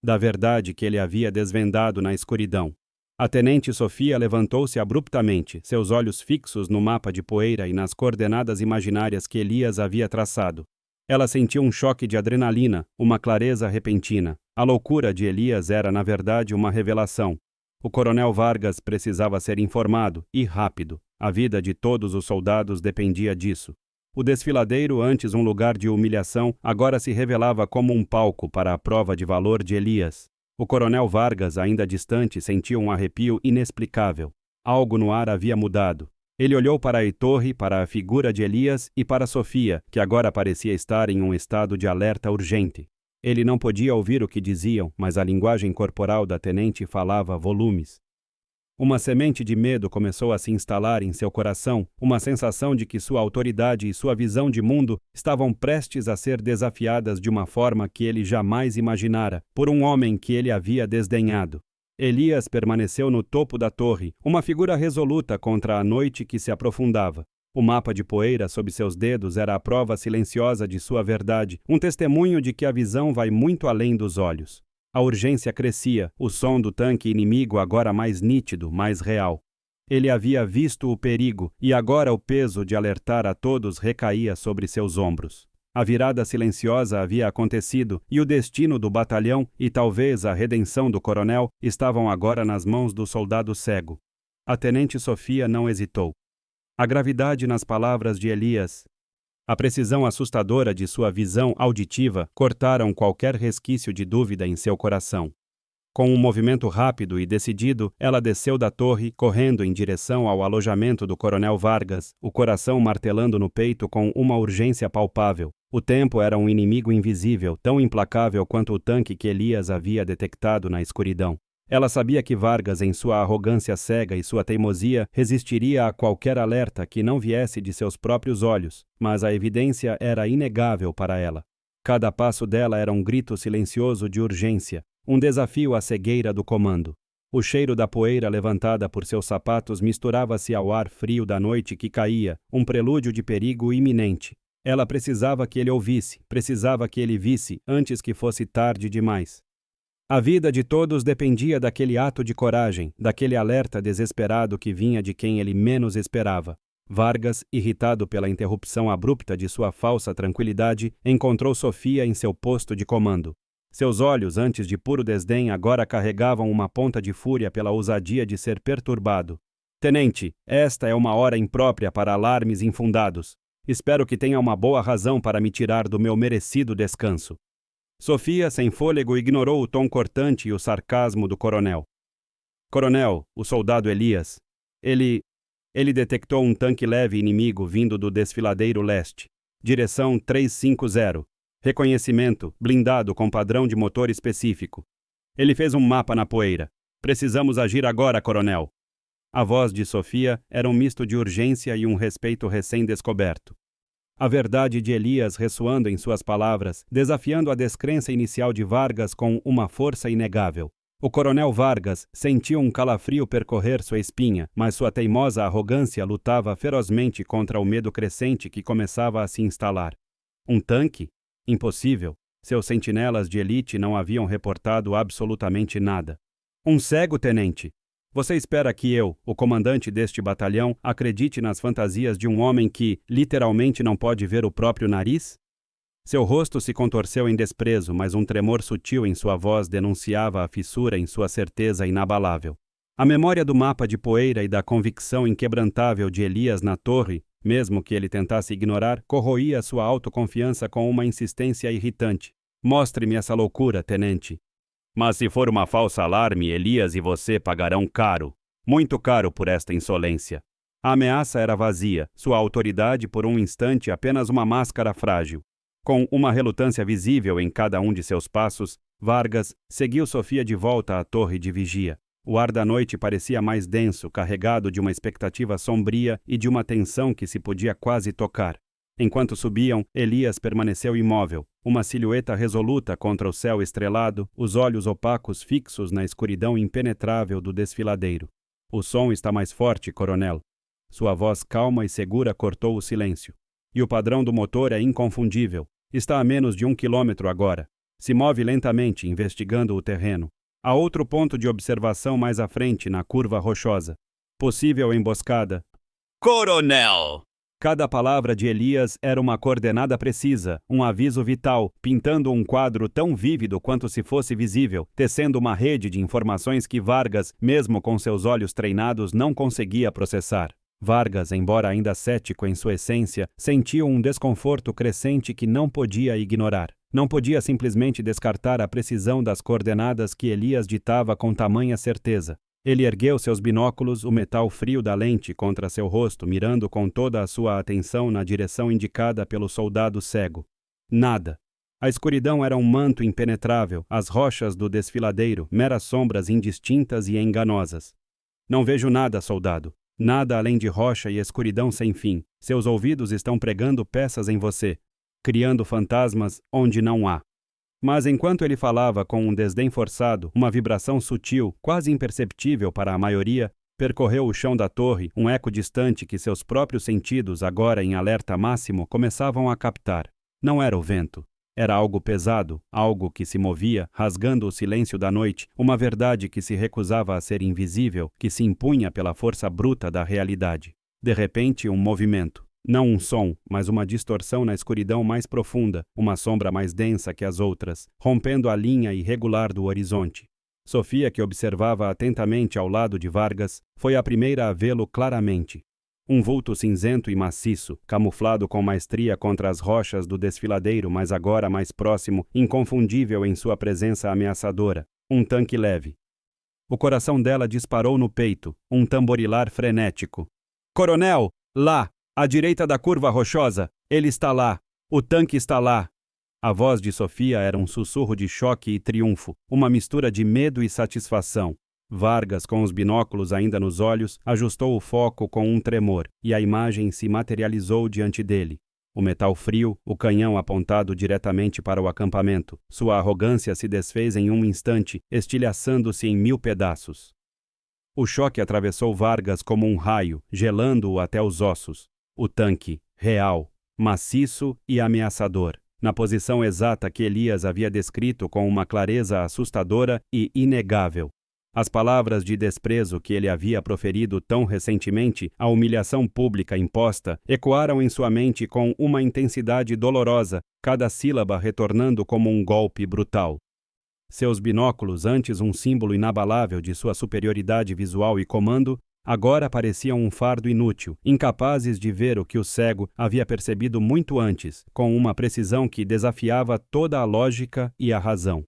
da verdade que ele havia desvendado na escuridão. A tenente Sofia levantou-se abruptamente, seus olhos fixos no mapa de poeira e nas coordenadas imaginárias que Elias havia traçado. Ela sentiu um choque de adrenalina, uma clareza repentina. A loucura de Elias era, na verdade, uma revelação. O coronel Vargas precisava ser informado, e rápido. A vida de todos os soldados dependia disso. O desfiladeiro, antes um lugar de humilhação, agora se revelava como um palco para a prova de valor de Elias. O coronel Vargas, ainda distante, sentiu um arrepio inexplicável. Algo no ar havia mudado. Ele olhou para a torre, para a figura de Elias e para Sofia, que agora parecia estar em um estado de alerta urgente. Ele não podia ouvir o que diziam, mas a linguagem corporal da tenente falava volumes. Uma semente de medo começou a se instalar em seu coração, uma sensação de que sua autoridade e sua visão de mundo estavam prestes a ser desafiadas de uma forma que ele jamais imaginara, por um homem que ele havia desdenhado. Elias permaneceu no topo da torre, uma figura resoluta contra a noite que se aprofundava. O mapa de poeira sob seus dedos era a prova silenciosa de sua verdade, um testemunho de que a visão vai muito além dos olhos. A urgência crescia, o som do tanque inimigo agora mais nítido, mais real. Ele havia visto o perigo, e agora o peso de alertar a todos recaía sobre seus ombros. A virada silenciosa havia acontecido, e o destino do batalhão, e talvez a redenção do coronel, estavam agora nas mãos do soldado cego. A tenente Sofia não hesitou. A gravidade nas palavras de Elias, a precisão assustadora de sua visão auditiva cortaram qualquer resquício de dúvida em seu coração. Com um movimento rápido e decidido, ela desceu da torre, correndo em direção ao alojamento do coronel Vargas, o coração martelando no peito com uma urgência palpável. O tempo era um inimigo invisível, tão implacável quanto o tanque que Elias havia detectado na escuridão. Ela sabia que Vargas, em sua arrogância cega e sua teimosia, resistiria a qualquer alerta que não viesse de seus próprios olhos, mas a evidência era inegável para ela. Cada passo dela era um grito silencioso de urgência, um desafio à cegueira do comando. O cheiro da poeira levantada por seus sapatos misturava-se ao ar frio da noite que caía, um prelúdio de perigo iminente. Ela precisava que ele ouvisse, precisava que ele visse, antes que fosse tarde demais. A vida de todos dependia daquele ato de coragem, daquele alerta desesperado que vinha de quem ele menos esperava. Vargas, irritado pela interrupção abrupta de sua falsa tranquilidade, encontrou Sofia em seu posto de comando. Seus olhos, antes de puro desdém, agora carregavam uma ponta de fúria pela ousadia de ser perturbado. Tenente, esta é uma hora imprópria para alarmes infundados. Espero que tenha uma boa razão para me tirar do meu merecido descanso. Sofia, sem fôlego, ignorou o tom cortante e o sarcasmo do coronel. Coronel, o soldado Elias. Ele detectou um tanque leve inimigo vindo do desfiladeiro leste. Direção 350. Reconhecimento, blindado com padrão de motor específico. Ele fez um mapa na poeira. Precisamos agir agora, coronel. A voz de Sofia era um misto de urgência e um respeito recém-descoberto. A verdade de Elias ressoando em suas palavras, desafiando a descrença inicial de Vargas com uma força inegável. O coronel Vargas sentiu um calafrio percorrer sua espinha, mas sua teimosa arrogância lutava ferozmente contra o medo crescente que começava a se instalar. Um tanque? Impossível. Seus sentinelas de elite não haviam reportado absolutamente nada. Um cego, tenente. Você espera que eu, o comandante deste batalhão, acredite nas fantasias de um homem que, literalmente, não pode ver o próprio nariz? Seu rosto se contorceu em desprezo, mas um tremor sutil em sua voz denunciava a fissura em sua certeza inabalável. A memória do mapa de poeira e da convicção inquebrantável de Elias na torre, mesmo que ele tentasse ignorar, corroía sua autoconfiança com uma insistência irritante. Mostre-me essa loucura, tenente. Mas se for uma falsa alarme, Elias e você pagarão caro, muito caro por esta insolência. A ameaça era vazia, sua autoridade por um instante apenas uma máscara frágil. Com uma relutância visível em cada um de seus passos, Vargas seguiu Sofia de volta à torre de vigia. O ar da noite parecia mais denso, carregado de uma expectativa sombria e de uma tensão que se podia quase tocar. Enquanto subiam, Elias permaneceu imóvel, uma silhueta resoluta contra o céu estrelado, os olhos opacos fixos na escuridão impenetrável do desfiladeiro. O som está mais forte, coronel. Sua voz calma e segura cortou o silêncio. E o padrão do motor é inconfundível. Está a menos de 1 quilômetro agora. Se move lentamente, investigando o terreno. Há outro ponto de observação mais à frente, na curva rochosa. Possível emboscada. Coronel! Cada palavra de Elias era uma coordenada precisa, um aviso vital, pintando um quadro tão vívido quanto se fosse visível, tecendo uma rede de informações que Vargas, mesmo com seus olhos treinados, não conseguia processar. Vargas, embora ainda cético em sua essência, sentia um desconforto crescente que não podia ignorar. Não podia simplesmente descartar a precisão das coordenadas que Elias ditava com tamanha certeza. Ele ergueu seus binóculos, o metal frio da lente contra seu rosto, mirando com toda a sua atenção na direção indicada pelo soldado cego. Nada. A escuridão era um manto impenetrável, as rochas do desfiladeiro, meras sombras indistintas e enganosas. Não vejo nada, soldado. Nada além de rocha e escuridão sem fim. Seus ouvidos estão pregando peças em você, criando fantasmas onde não há. Mas enquanto ele falava com um desdém forçado, uma vibração sutil, quase imperceptível para a maioria, percorreu o chão da torre, um eco distante que seus próprios sentidos, agora em alerta máximo, começavam a captar. Não era o vento. Era algo pesado, algo que se movia, rasgando o silêncio da noite, uma verdade que se recusava a ser invisível, que se impunha pela força bruta da realidade. De repente, um movimento. Não um som, mas uma distorção na escuridão mais profunda, uma sombra mais densa que as outras, rompendo a linha irregular do horizonte. Sofia, que observava atentamente ao lado de Vargas, foi a primeira a vê-lo claramente. Um vulto cinzento e maciço, camuflado com maestria contra as rochas do desfiladeiro, mas agora mais próximo, inconfundível em sua presença ameaçadora. Um tanque leve. O coração dela disparou no peito, um tamborilar frenético. Coronel! Lá! À direita da curva rochosa! Ele está lá! O tanque está lá! A voz de Sofia era um sussurro de choque e triunfo, uma mistura de medo e satisfação. Vargas, com os binóculos ainda nos olhos, ajustou o foco com um tremor, e a imagem se materializou diante dele. O metal frio, o canhão apontado diretamente para o acampamento. Sua arrogância se desfez em um instante, estilhaçando-se em 1000 pedaços. O choque atravessou Vargas como um raio, gelando-o até os ossos. O tanque, real, maciço e ameaçador, na posição exata que Elias havia descrito com uma clareza assustadora e inegável. As palavras de desprezo que ele havia proferido tão recentemente, a humilhação pública imposta, ecoaram em sua mente com uma intensidade dolorosa, cada sílaba retornando como um golpe brutal. Seus binóculos, antes um símbolo inabalável de sua superioridade visual e comando, agora pareciam um fardo inútil, incapazes de ver o que o cego havia percebido muito antes, com uma precisão que desafiava toda a lógica e a razão.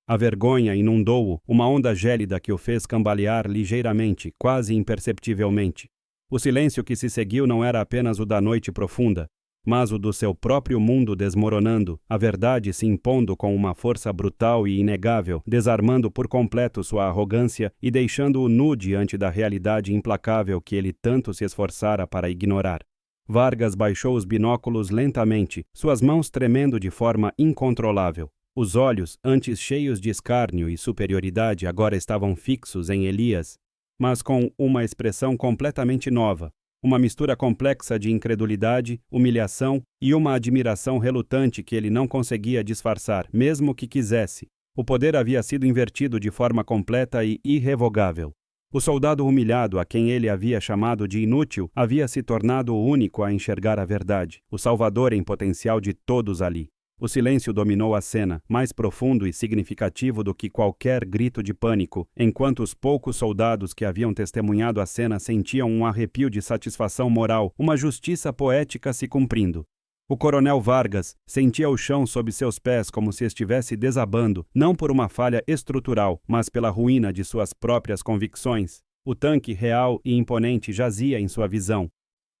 A vergonha inundou-o, uma onda gélida que o fez cambalear ligeiramente, quase imperceptivelmente. O silêncio que se seguiu não era apenas o da noite profunda, mas o do seu próprio mundo desmoronando, a verdade se impondo com uma força brutal e inegável, desarmando por completo sua arrogância e deixando-o nu diante da realidade implacável que ele tanto se esforçara para ignorar. Vargas baixou os binóculos lentamente, suas mãos tremendo de forma incontrolável. Os olhos, antes cheios de escárnio e superioridade, agora estavam fixos em Elias, mas com uma expressão completamente nova, uma mistura complexa de incredulidade, humilhação e uma admiração relutante que ele não conseguia disfarçar, mesmo que quisesse. O poder havia sido invertido de forma completa e irrevogável. O soldado humilhado, a quem ele havia chamado de inútil, havia se tornado o único a enxergar a verdade, o salvador em potencial de todos ali. O silêncio dominou a cena, mais profundo e significativo do que qualquer grito de pânico, enquanto os poucos soldados que haviam testemunhado a cena sentiam um arrepio de satisfação moral, uma justiça poética se cumprindo. O coronel Vargas sentia o chão sob seus pés como se estivesse desabando, não por uma falha estrutural, mas pela ruína de suas próprias convicções. O tanque real e imponente jazia em sua visão.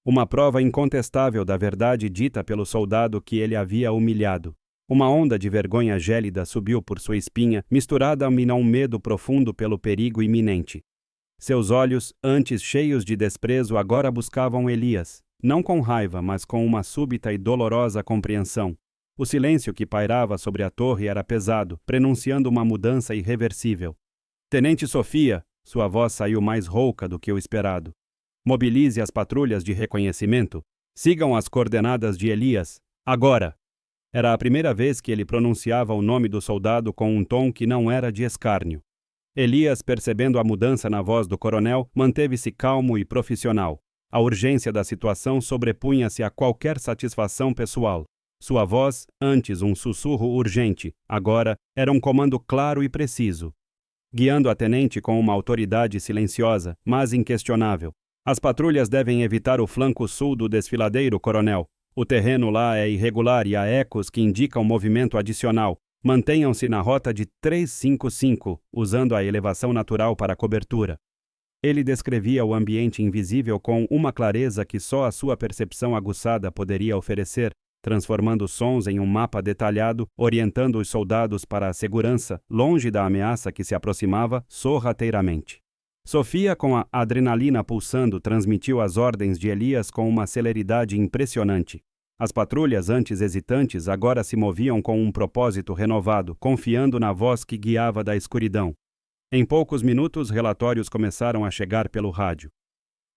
Uma prova incontestável da verdade dita pelo soldado que ele havia humilhado. Uma onda de vergonha gélida subiu por sua espinha, misturada a um medo profundo pelo perigo iminente. Seus olhos, antes cheios de desprezo, agora buscavam Elias, não com raiva, mas com uma súbita e dolorosa compreensão. O silêncio que pairava sobre a torre era pesado, prenunciando uma mudança irreversível. Tenente Sofia, sua voz saiu mais rouca do que o esperado. Mobilize as patrulhas de reconhecimento. Sigam as coordenadas de Elias. Agora! Era a primeira vez que ele pronunciava o nome do soldado com um tom que não era de escárnio. Elias, percebendo a mudança na voz do coronel, manteve-se calmo e profissional. A urgência da situação sobrepunha-se a qualquer satisfação pessoal. Sua voz, antes um sussurro urgente, agora era um comando claro e preciso, guiando a tenente com uma autoridade silenciosa, mas inquestionável. As patrulhas devem evitar o flanco sul do desfiladeiro, coronel. O terreno lá é irregular e há ecos que indicam movimento adicional. Mantenham-se na rota de 355, usando a elevação natural para cobertura. Ele descrevia o ambiente invisível com uma clareza que só a sua percepção aguçada poderia oferecer, transformando sons em um mapa detalhado, orientando os soldados para a segurança, longe da ameaça que se aproximava sorrateiramente. Sofia, com a adrenalina pulsando, transmitiu as ordens de Elias com uma celeridade impressionante. As patrulhas, antes hesitantes, agora se moviam com um propósito renovado, confiando na voz que guiava da escuridão. Em poucos minutos, relatórios começaram a chegar pelo rádio.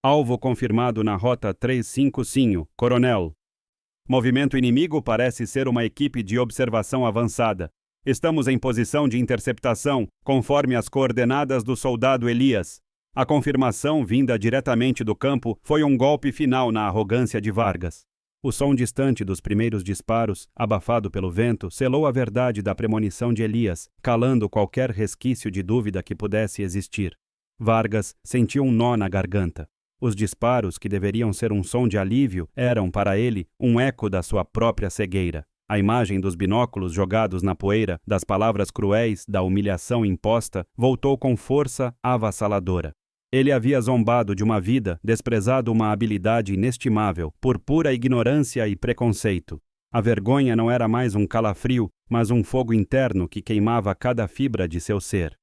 Alvo confirmado na rota 355, coronel. Movimento inimigo parece ser uma equipe de observação avançada. Estamos em posição de interceptação, conforme as coordenadas do soldado Elias. A confirmação, vinda diretamente do campo, foi um golpe final na arrogância de Vargas. O som distante dos primeiros disparos, abafado pelo vento, selou a verdade da premonição de Elias, calando qualquer resquício de dúvida que pudesse existir. Vargas sentiu um nó na garganta. Os disparos, que deveriam ser um som de alívio, eram, para ele, um eco da sua própria cegueira. A imagem dos binóculos jogados na poeira, das palavras cruéis, da humilhação imposta, voltou com força avassaladora. Ele havia zombado de uma vida, desprezado uma habilidade inestimável, por pura ignorância e preconceito. A vergonha não era mais um calafrio, mas um fogo interno que queimava cada fibra de seu ser.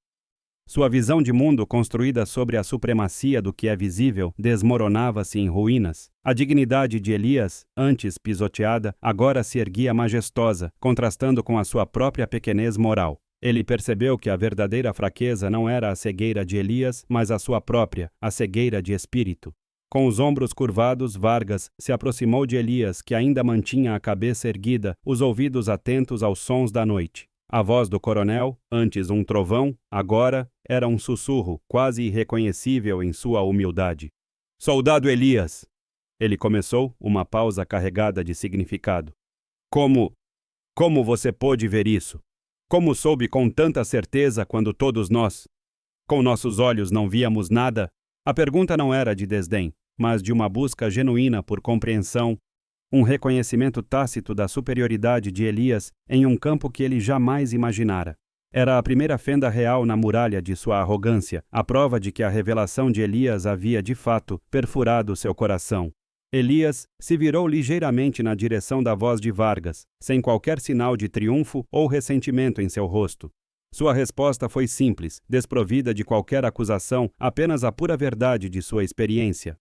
Sua visão de mundo, construída sobre a supremacia do que é visível, desmoronava-se em ruínas. A dignidade de Elias, antes pisoteada, agora se erguia majestosa, contrastando com a sua própria pequenez moral. Ele percebeu que a verdadeira fraqueza não era a cegueira de Elias, mas a sua própria, a cegueira de espírito. Com os ombros curvados, Vargas se aproximou de Elias, que ainda mantinha a cabeça erguida, os ouvidos atentos aos sons da noite. A voz do coronel, antes um trovão, agora era um sussurro, quase irreconhecível em sua humildade. "Soldado Elias!" Ele começou, uma pausa carregada de significado. Como você pôde ver isso? Como soube com tanta certeza quando todos nós, com nossos olhos, não víamos nada?" A pergunta não era de desdém, mas de uma busca genuína por compreensão, um reconhecimento tácito da superioridade de Elias em um campo que ele jamais imaginara. Era a primeira fenda real na muralha de sua arrogância, a prova de que a revelação de Elias havia, de fato, perfurado seu coração. Elias se virou ligeiramente na direção da voz de Vargas, sem qualquer sinal de triunfo ou ressentimento em seu rosto. Sua resposta foi simples, desprovida de qualquer acusação, apenas a pura verdade de sua experiência.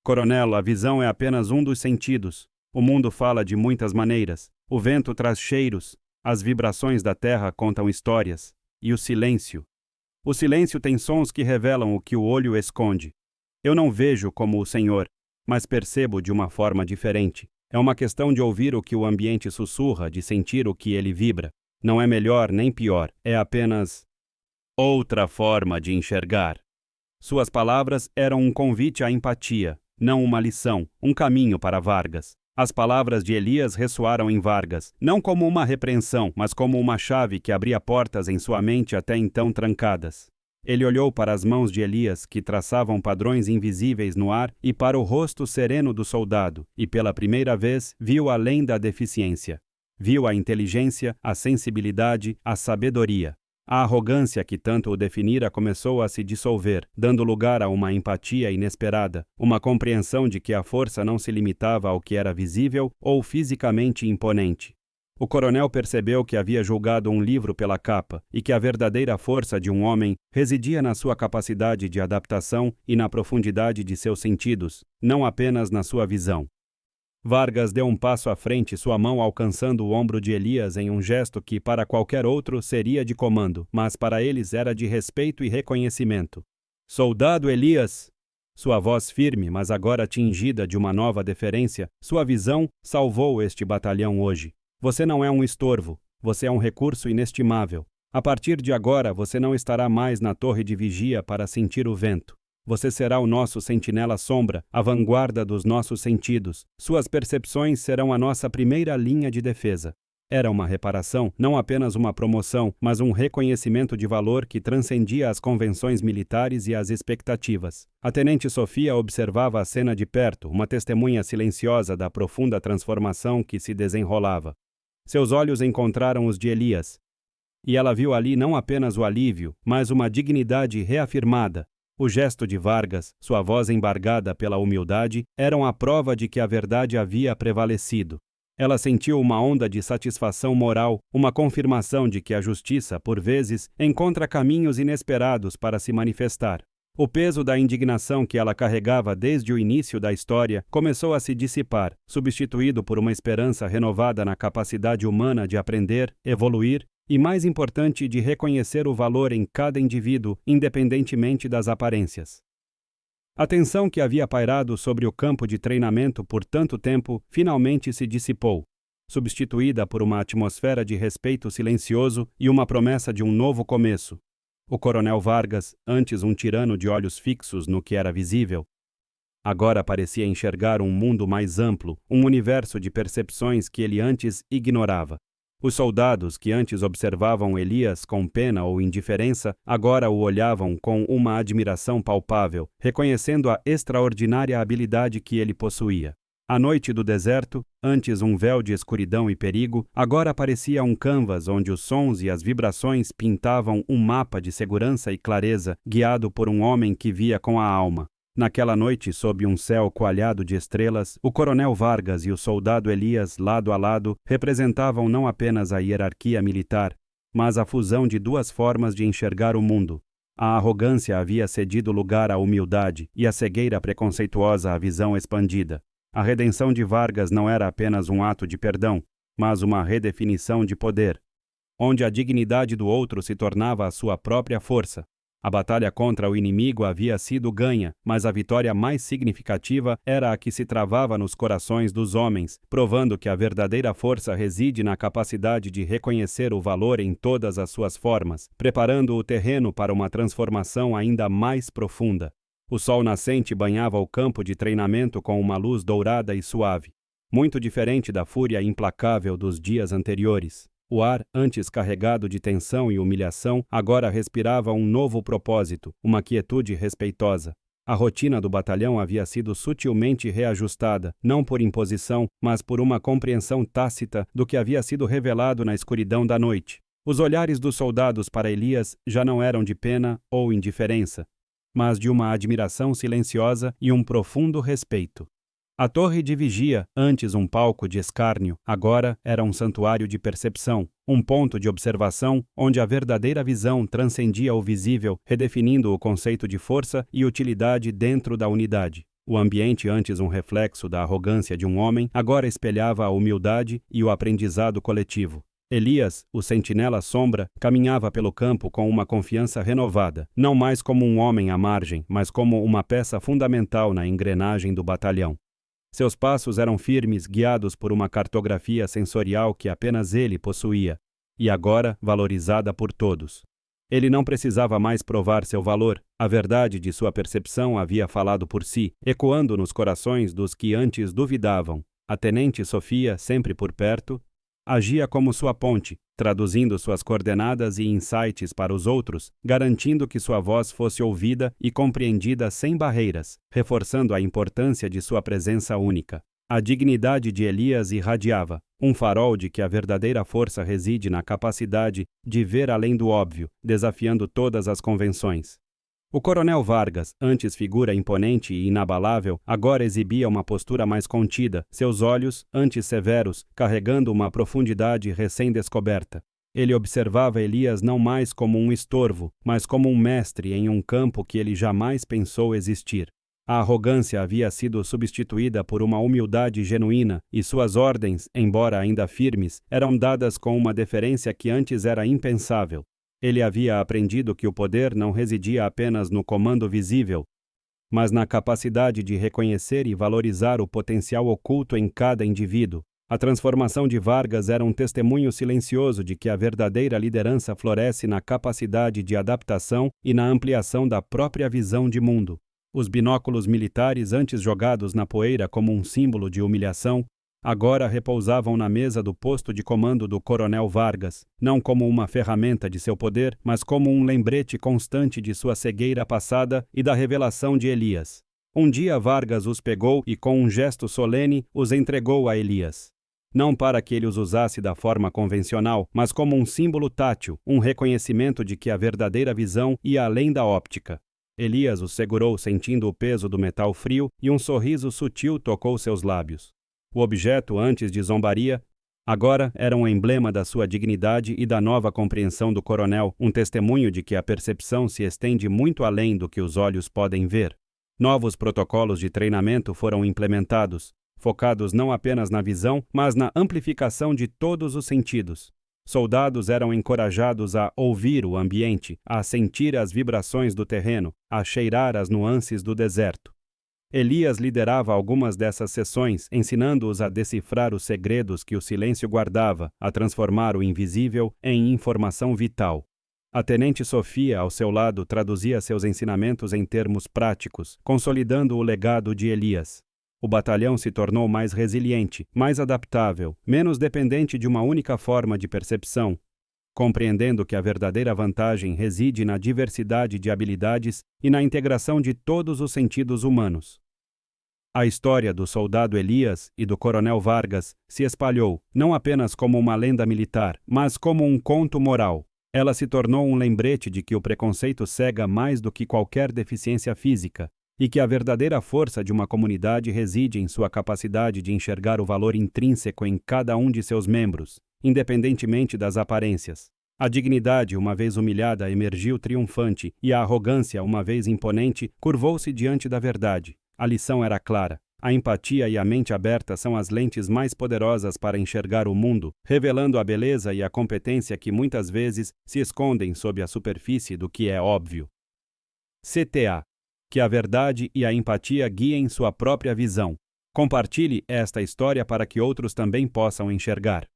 "Coronel, a visão é apenas um dos sentidos. O mundo fala de muitas maneiras. O vento traz cheiros, as vibrações da terra contam histórias. E o silêncio? O silêncio tem sons que revelam o que o olho esconde. Eu não vejo como o Senhor, mas percebo de uma forma diferente. É uma questão de ouvir o que o ambiente sussurra, de sentir o que ele vibra. Não é melhor nem pior, é apenas outra forma de enxergar." Suas palavras eram um convite à empatia, não uma lição, um caminho para Vargas. As palavras de Elias ressoaram em Vargas, não como uma repreensão, mas como uma chave que abria portas em sua mente até então trancadas. Ele olhou para as mãos de Elias, que traçavam padrões invisíveis no ar, e para o rosto sereno do soldado, e pela primeira vez viu além da deficiência. Viu a inteligência, a sensibilidade, a sabedoria. A arrogância que tanto o definira começou a se dissolver, dando lugar a uma empatia inesperada, uma compreensão de que a força não se limitava ao que era visível ou fisicamente imponente. O coronel percebeu que havia julgado um livro pela capa e que a verdadeira força de um homem residia na sua capacidade de adaptação e na profundidade de seus sentidos, não apenas na sua visão. Vargas deu um passo à frente, sua mão alcançando o ombro de Elias em um gesto que para qualquer outro seria de comando, mas para eles era de respeito e reconhecimento. "Soldado Elias!" Sua voz firme, mas agora tingida de uma nova deferência, sua visão salvou este batalhão hoje. "Você não é um estorvo, você é um recurso inestimável. A partir de agora, você não estará mais na torre de vigia para sentir o vento. Você será o nosso sentinela sombra, a vanguarda dos nossos sentidos. Suas percepções serão a nossa primeira linha de defesa." Era uma reparação, não apenas uma promoção, mas um reconhecimento de valor que transcendia as convenções militares e as expectativas. A tenente Sofia observava a cena de perto, uma testemunha silenciosa da profunda transformação que se desenrolava. Seus olhos encontraram os de Elias, e ela viu ali não apenas o alívio, mas uma dignidade reafirmada. O gesto de Vargas, sua voz embargada pela humildade, eram a prova de que a verdade havia prevalecido. Ela sentiu uma onda de satisfação moral, uma confirmação de que a justiça, por vezes, encontra caminhos inesperados para se manifestar. O peso da indignação que ela carregava desde o início da história começou a se dissipar, substituído por uma esperança renovada na capacidade humana de aprender, evoluir e, mais importante, de reconhecer o valor em cada indivíduo, independentemente das aparências. A tensão que havia pairado sobre o campo de treinamento por tanto tempo finalmente se dissipou, substituída por uma atmosfera de respeito silencioso e uma promessa de um novo começo. O coronel Vargas, antes um tirano de olhos fixos no que era visível, agora parecia enxergar um mundo mais amplo, um universo de percepções que ele antes ignorava. Os soldados que antes observavam Elias com pena ou indiferença, agora o olhavam com uma admiração palpável, reconhecendo a extraordinária habilidade que ele possuía. A noite do deserto, antes um véu de escuridão e perigo, agora parecia um canvas onde os sons e as vibrações pintavam um mapa de segurança e clareza, guiado por um homem que via com a alma. Naquela noite, sob um céu coalhado de estrelas, o coronel Vargas e o soldado Elias, lado a lado, representavam não apenas a hierarquia militar, mas a fusão de duas formas de enxergar o mundo. A arrogância havia cedido lugar à humildade e a cegueira preconceituosa à visão expandida. A redenção de Vargas não era apenas um ato de perdão, mas uma redefinição de poder, onde a dignidade do outro se tornava a sua própria força. A batalha contra o inimigo havia sido ganha, mas a vitória mais significativa era a que se travava nos corações dos homens, provando que a verdadeira força reside na capacidade de reconhecer o valor em todas as suas formas, preparando o terreno para uma transformação ainda mais profunda. O sol nascente banhava o campo de treinamento com uma luz dourada e suave, muito diferente da fúria implacável dos dias anteriores. O ar, antes carregado de tensão e humilhação, agora respirava um novo propósito, uma quietude respeitosa. A rotina do batalhão havia sido sutilmente reajustada, não por imposição, mas por uma compreensão tácita do que havia sido revelado na escuridão da noite. Os olhares dos soldados para Elias já não eram de pena ou indiferença, mas de uma admiração silenciosa e um profundo respeito. A torre de vigia, antes um palco de escárnio, agora era um santuário de percepção, um ponto de observação onde a verdadeira visão transcendia o visível, redefinindo o conceito de força e utilidade dentro da unidade. O ambiente, antes um reflexo da arrogância de um homem, agora espelhava a humildade e o aprendizado coletivo. Elias, o sentinela sombra, caminhava pelo campo com uma confiança renovada, não mais como um homem à margem, mas como uma peça fundamental na engrenagem do batalhão. Seus passos eram firmes, guiados por uma cartografia sensorial que apenas ele possuía, e agora valorizada por todos. Ele não precisava mais provar seu valor, a verdade de sua percepção havia falado por si, ecoando nos corações dos que antes duvidavam. A tenente Sofia, sempre por perto, agia como sua ponte, traduzindo suas coordenadas e insights para os outros, garantindo que sua voz fosse ouvida e compreendida sem barreiras, reforçando a importância de sua presença única. A dignidade de Elias irradiava, um farol de que a verdadeira força reside na capacidade de ver além do óbvio, desafiando todas as convenções. O coronel Vargas, antes figura imponente e inabalável, agora exibia uma postura mais contida, seus olhos, antes severos, carregando uma profundidade recém-descoberta. Ele observava Elias não mais como um estorvo, mas como um mestre em um campo que ele jamais pensou existir. A arrogância havia sido substituída por uma humildade genuína, e suas ordens, embora ainda firmes, eram dadas com uma deferência que antes era impensável. Ele havia aprendido que o poder não residia apenas no comando visível, mas na capacidade de reconhecer e valorizar o potencial oculto em cada indivíduo. A transformação de Vargas era um testemunho silencioso de que a verdadeira liderança floresce na capacidade de adaptação e na ampliação da própria visão de mundo. Os binóculos militares, antes jogados na poeira como um símbolo de humilhação, agora repousavam na mesa do posto de comando do coronel Vargas, não como uma ferramenta de seu poder, mas como um lembrete constante de sua cegueira passada e da revelação de Elias. Um dia Vargas os pegou e, com um gesto solene, os entregou a Elias. Não para que ele os usasse da forma convencional, mas como um símbolo tátil, um reconhecimento de que a verdadeira visão ia além da óptica. Elias os segurou sentindo o peso do metal frio e um sorriso sutil tocou seus lábios. O objeto, antes de zombaria, agora era um emblema da sua dignidade e da nova compreensão do coronel, um testemunho de que a percepção se estende muito além do que os olhos podem ver. Novos protocolos de treinamento foram implementados, focados não apenas na visão, mas na amplificação de todos os sentidos. Soldados eram encorajados a ouvir o ambiente, a sentir as vibrações do terreno, a cheirar as nuances do deserto. Elias liderava algumas dessas sessões, ensinando-os a decifrar os segredos que o silêncio guardava, a transformar o invisível em informação vital. A tenente Sofia, ao seu lado, traduzia seus ensinamentos em termos práticos, consolidando o legado de Elias. O batalhão se tornou mais resiliente, mais adaptável, menos dependente de uma única forma de percepção, compreendendo que a verdadeira vantagem reside na diversidade de habilidades e na integração de todos os sentidos humanos. A história do soldado Elias e do coronel Vargas se espalhou, não apenas como uma lenda militar, mas como um conto moral. Ela se tornou um lembrete de que o preconceito cega mais do que qualquer deficiência física, e que a verdadeira força de uma comunidade reside em sua capacidade de enxergar o valor intrínseco em cada um de seus membros, independentemente das aparências. A dignidade, uma vez humilhada, emergiu triunfante, e a arrogância, uma vez imponente, curvou-se diante da verdade. A lição era clara. A empatia e a mente aberta são as lentes mais poderosas para enxergar o mundo, revelando a beleza e a competência que muitas vezes se escondem sob a superfície do que é óbvio. CTA. Que a verdade e a empatia guiem sua própria visão. Compartilhe esta história para que outros também possam enxergar.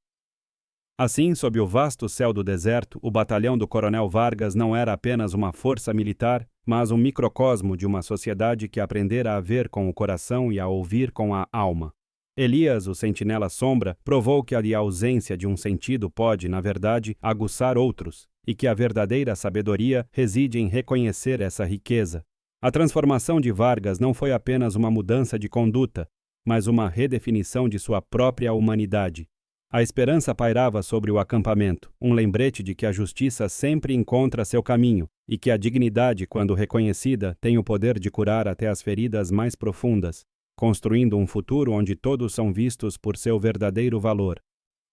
Assim, sob o vasto céu do deserto, o batalhão do Coronel Vargas não era apenas uma força militar, mas um microcosmo de uma sociedade que aprendera a ver com o coração e a ouvir com a alma. Elias, o sentinela sombra, provou que a ausência de um sentido pode, na verdade, aguçar outros, e que a verdadeira sabedoria reside em reconhecer essa riqueza. A transformação de Vargas não foi apenas uma mudança de conduta, mas uma redefinição de sua própria humanidade. A esperança pairava sobre o acampamento, um lembrete de que a justiça sempre encontra seu caminho e que a dignidade, quando reconhecida, tem o poder de curar até as feridas mais profundas, construindo um futuro onde todos são vistos por seu verdadeiro valor.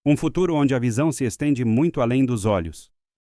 Um futuro onde a visão se estende muito além dos olhos.